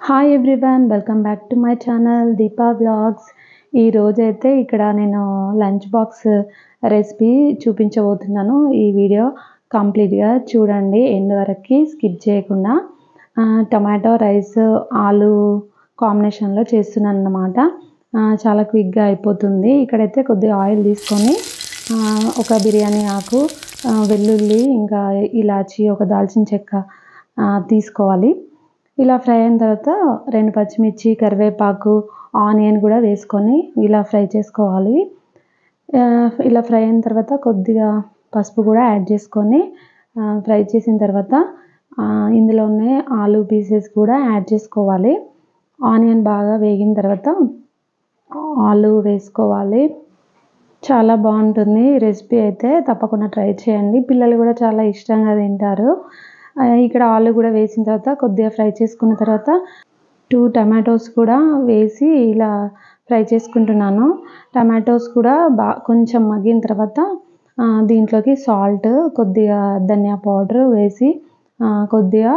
Hi everyone, welcome back to my channel Deepa vlogs. ఈ రోజైతే ఇక్కడ నేను లంచ్ బాక్స్ రెసిపీ చూపించబోతున్నాను. ఈ వీడియో కంప్లీట్గా చూడండి, ఎండ్ వరకు స్కిప్ చేయకుండా. టమాటో రైస్ ఆలు కాంబినేషన్లో చేస్తున్నాను అన్నమాట. చాలా క్విక్గా అయిపోతుంది. ఇక్కడైతే కొద్దిగా ఆయిల్ తీసుకొని ఒక బిర్యానీ ఆకు, వెల్లుల్లి, ఇంకా ఇలాచి, ఒక దాల్చిన చెక్క తీసుకోవాలి. ఇలా ఫ్రై అయిన తర్వాత 2 పచ్చిమిర్చి, కరివేపాకు, ఆనియన్ కూడా వేసుకొని ఇలా ఫ్రై చేసుకోవాలి. ఇలా ఫ్రై అయిన తర్వాత కొద్దిగా పసుపు కూడా యాడ్ చేసుకొని ఫ్రై చేసిన తర్వాత ఇందులోనే ఆలు పీసెస్ కూడా యాడ్ చేసుకోవాలి. ఆనియన్ బాగా వేగిన తర్వాత ఆలు వేసుకోవాలి. చాలా బాగుంటుంది రెసిపీ, అయితే తప్పకుండా ట్రై చేయండి. పిల్లలు కూడా చాలా ఇష్టంగా తింటారు. ఇక్కడ ఆలు కూడా వేసిన తర్వాత కొద్దిగా ఫ్రై చేసుకున్న తర్వాత 2 టమాటోస్ కూడా వేసి ఇలా ఫ్రై చేసుకుంటున్నాను. టమాటోస్ కూడా కొంచెం మగ్గిన తర్వాత దీంట్లోకి సాల్ట్, కొద్దిగా ధనియా పౌడర్ వేసి కొద్దిగా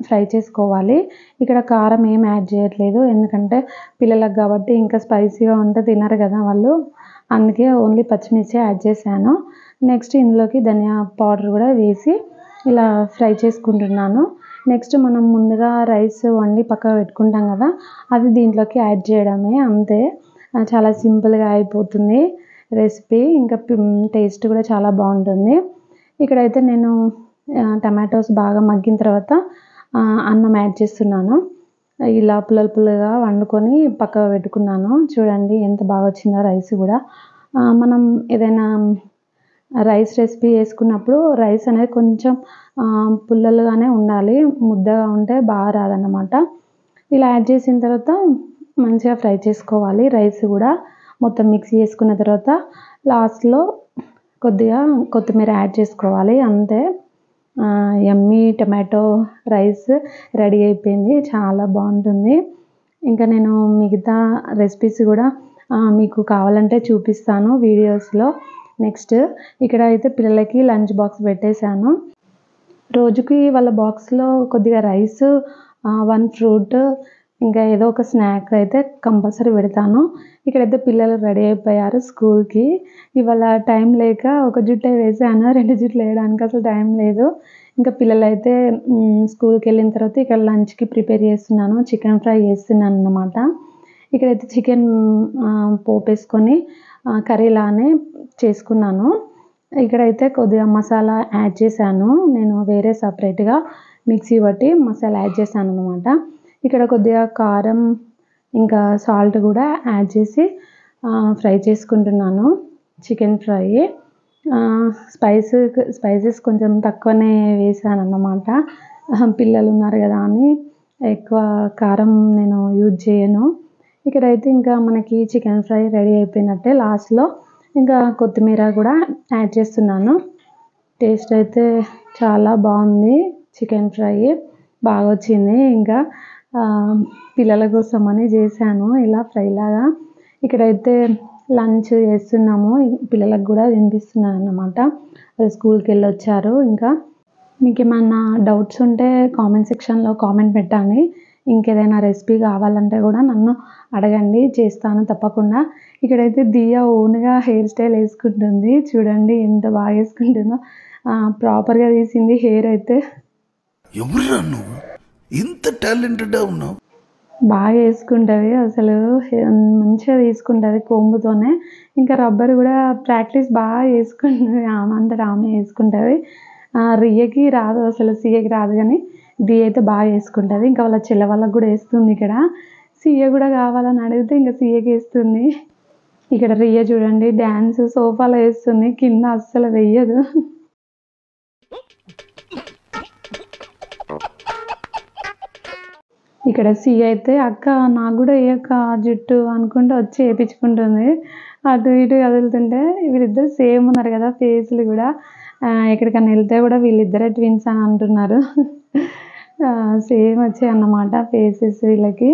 ఫ్రై చేసుకోవాలి. ఇక్కడ కారం ఏం యాడ్ చేయట్లేదు, ఎందుకంటే పిల్లలకు కాబట్టి ఇంకా స్పైసీగా ఉంటే తినరు కదా వాళ్ళు, అందుకే ఓన్లీ పచ్చిమిర్చి యాడ్ చేశాను. నెక్స్ట్ ఇందులోకి ధనియా పౌడర్ కూడా వేసి ఇలా ఫ్రై చేసుకుంటున్నాను. నెక్స్ట్ మనం ముందుగా రైస్ వండి పక్కన పెట్టుకుంటాం కదా, అది దీంట్లోకి యాడ్ చేయడమే, అంతే. చాలా సింపుల్గా అయిపోతుంది రెసిపీ, ఇంకా టేస్ట్ కూడా చాలా బాగుంటుంది. ఇక్కడైతే నేను టమాటోస్ బాగా మగ్గిన తర్వాత అన్నం యాడ్ చేస్తున్నాను. ఇలా పుల్లలుగా వండుకొని పక్కన పెట్టుకున్నాను. చూడండి ఎంత బాగా వచ్చిందో రైస్ కూడా. మనం ఏదైనా రైస్ రెసిపీ చేసుకున్నప్పుడు రైస్ అనేది కొంచెం పుల్లలుగానే ఉండాలి, ముద్దగా ఉంటే బాగా రాదన్నమాట. ఇలా యాడ్ చేసిన తర్వాత మంచిగా ఫ్రై చేసుకోవాలి. రైస్ కూడా మొత్తం మిక్స్ చేసుకున్న తర్వాత లాస్ట్లో కొద్దిగా కొత్తిమీర యాడ్ చేసుకోవాలి, అంతే. యమ్మీ టమాటో రైస్ రెడీ అయిపోయింది, చాలా బాగుంటుంది. ఇంకా నేను మిగతా రెసిపీస్ కూడా మీకు కావాలంటే చూపిస్తాను వీడియోస్లో. నెక్స్ట్ ఇక్కడ అయితే పిల్లలకి లంచ్ బాక్స్ పెట్టేశాను. రోజుకి వాళ్ళ బాక్స్లో కొద్దిగా రైస్, 1 ఫ్రూట్, ఇంకా ఏదో ఒక స్నాక్ అయితే కంపల్సరీ పెడతాను. ఇక్కడైతే పిల్లలు రెడీ అయిపోయారు స్కూల్కి. ఇవాళ టైం లేక ఒక జుట్టే వేసాను, 2 జుట్లు వేయడానికి అసలు టైం లేదు. ఇంకా పిల్లలైతే స్కూల్కి వెళ్ళిన తర్వాత ఇక్కడ లంచ్కి ప్రిపేర్ చేస్తున్నాను. చికెన్ ఫ్రై చేస్తున్నాను అన్నమాట. ఇక్కడైతే చికెన్ పోపేసుకొని కర్రీలానే చేసుకున్నాను. ఇక్కడైతే కొద్దిగా మసాలా యాడ్ చేశాను, నేను వేరే సపరేట్గా మిక్సీ బట్టి మసాలా యాడ్ చేశాను అనమాట. ఇక్కడ కొద్దిగా కారం ఇంకా సాల్ట్ కూడా యాడ్ చేసి ఫ్రై చేసుకుంటున్నాను చికెన్ ఫ్రై. స్పైసెస్ కొంచెం తక్కువనే వేసాను అన్నమాట, పిల్లలు ఉన్నారు కదా అని ఎక్కువ కారం నేను యూజ్ చేయను. ఇక్కడైతే ఇంకా మనకి చికెన్ ఫ్రై రెడీ అయిపోయినట్టే. లాస్ట్లో ఇంకా కొత్తిమీర కూడా యాడ్ చేస్తున్నాను. టేస్ట్ అయితే చాలా బాగుంది, చికెన్ ఫ్రై బాగా వచ్చింది. ఇంకా పిల్లల కోసం అని చేశాను ఇలా ఫ్రై లాగా. ఇక్కడైతే లంచ్ చేస్తున్నాము, పిల్లలకు కూడా తినిపిస్తున్నాను అన్నమాట. వాళ్ళు స్కూల్కి వెళ్ళి వచ్చారు. ఇంకా మీకు ఏమన్నా డౌట్స్ ఉంటే కామెంట్ సెక్షన్లో కామెంట్ పెట్టండి. ఇంకేదైనా రెసిపీ కావాలంటే కూడా నన్ను అడగండి, చేస్తాను తప్పకుండా. ఇక్కడైతే దియా ఓన్గా హెయిర్ స్టైల్ వేసుకుంటుంది, చూడండి ఎంత బాగా వేసుకుంటుందో. ప్రాపర్గా తీసింది హెయిర్ అయితే. ఎవరురా నువ్వు, ఇంత టాలెంటెడ్గా ఉన్నావు? బాగా వేసుకుంటుంది అసలు, మంచిగా తీసుకుంటుంది కొమ్ముతోనే. ఇంకా రబ్బర్ కూడా ప్రాక్టీస్ బాగా చేసుకుంటుంది, ఆమె అంతటా ఆమె వేసుకుంటుంది. రియకి రాదు అసలు, సీఏకి రాదు, కానీ దియ అయితే బాగా వేసుకుంటుంది. ఇంకా వాళ్ళ చెల్ల వాళ్ళకి కూడా వేస్తుంది. ఇక్కడ సీఏ కూడా కావాలని అడిగితే ఇంకా సీఏకి వేస్తుంది. ఇక్కడ రియ చూడండి డ్యాన్స్ సోఫాలో వేస్తుంది, కింద అస్సలు వెయ్యదు. ఇక్కడ సీఏ అయితే అక్క నాకు కూడా వేయక్క జుట్టు అనుకుంటూ వచ్చి వేయించుకుంటుంది. అటు ఇటు కదులుతుంటే వీళ్ళిద్దరు సేమ్ ఉన్నారు కదా ఫేస్లు కూడా. ఎక్కడికన్నా వెళ్తే కూడా వీళ్ళిద్దరే ట్విన్స్ అని అంటున్నారు. సేమ్ వచ్చాయి అన్నమాట ఫేసెస్ వీళ్ళకి.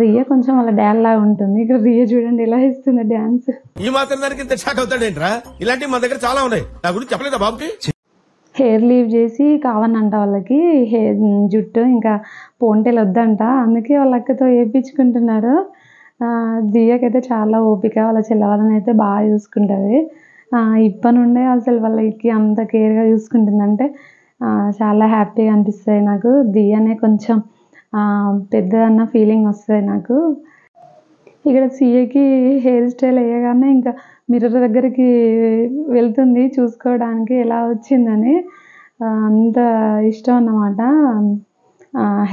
రియ కొంచెం వాళ్ళ డాడ్ లాగా ఉంటుంది. ఇక్కడ రియ చూడండి ఎలా వేస్తుంది డాన్స్. ఈ మాత్రం దానికి ఇంత షాక్ అవుతాడేంట్రా? ఇలాంటివి మా దగ్గర చాలా ఉన్నాయి, నా గురించి చెప్పలేదా బాబుకి? హెయిర్ లీవ్ చేసి కావనంట వాళ్ళకి, హెయిర్ జుట్టు ఇంకా పోన్టేలు వద్దంట, అందుకే వాళ్ళ అక్కతో వేయించుకుంటున్నారు. దియ్యకైతే చాలా ఓపిక, వాళ్ళ చెల్లెవాళ్ళని అయితే బాగా చూసుకుంటుంది. ఇప్పటి నుండే అసలు వాళ్ళకి అంత కేర్గా చూసుకుంటుందంటే చాలా హ్యాపీగా అనిపిస్తుంది నాకు. దియ్యనే కొంచెం పెద్దదన్న ఫీలింగ్ వస్తుంది నాకు. ఇక్కడ సీఏకి హెయిర్ స్టైల్ వేయగానే ఇంకా మిర్రర్ దగ్గరికి వెళ్తుంది చూసుకోవడానికి ఎలా వచ్చిందని. అంత ఇష్టం అన్నమాట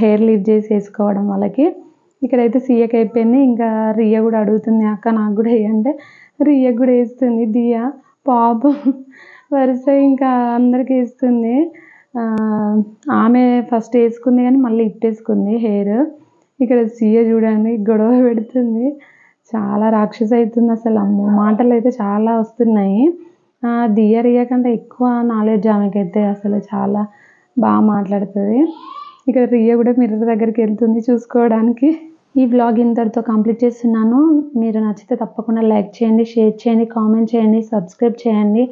హెయిర్ లీవ్ చేసి వేసుకోవడం వాళ్ళకి. ఇక్కడైతే సీఏకి అయిపోయింది. ఇంకా రియా కూడా అడుగుతుంది, అక్క నాకు కూడా వేయంటే రియకు కూడా వేస్తుంది దియా. పాపం వరుస ఇంకా అందరికి వేస్తుంది. ఆమె ఫస్ట్ వేసుకుంది కానీ మళ్ళీ ఇప్పేసుకుంది హెయిర్. ఇక్కడ సీఏ చూడండి గొడవ పెడుతుంది, చాలా రాక్షసి అవుతుంది అసలు. అమ్మో, మాటలు అయితే చాలా వస్తున్నాయి. దియా రియా కంటే ఎక్కువ నాలెడ్జ్ ఆమెకైతే, అసలు చాలా బాగా మాట్లాడుతుంది. ఇక్కడ రియా కూడా మిర్రర్ దగ్గరికి వెళ్తుంది చూసుకోవడానికి. ఈ వ్లాగ్ ఇంతటితో కంప్లీట్ చేస్తున్నాను. మీరు నచ్చితే తప్పకుండా లైక్ చేయండి, షేర్ చేయండి, కామెంట్ చేయండి, సబ్స్క్రైబ్ చేయండి.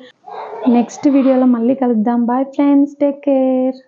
నెక్స్ట్ వీడియోలో మళ్ళీ కలుద్దాం. Bye friends, take care.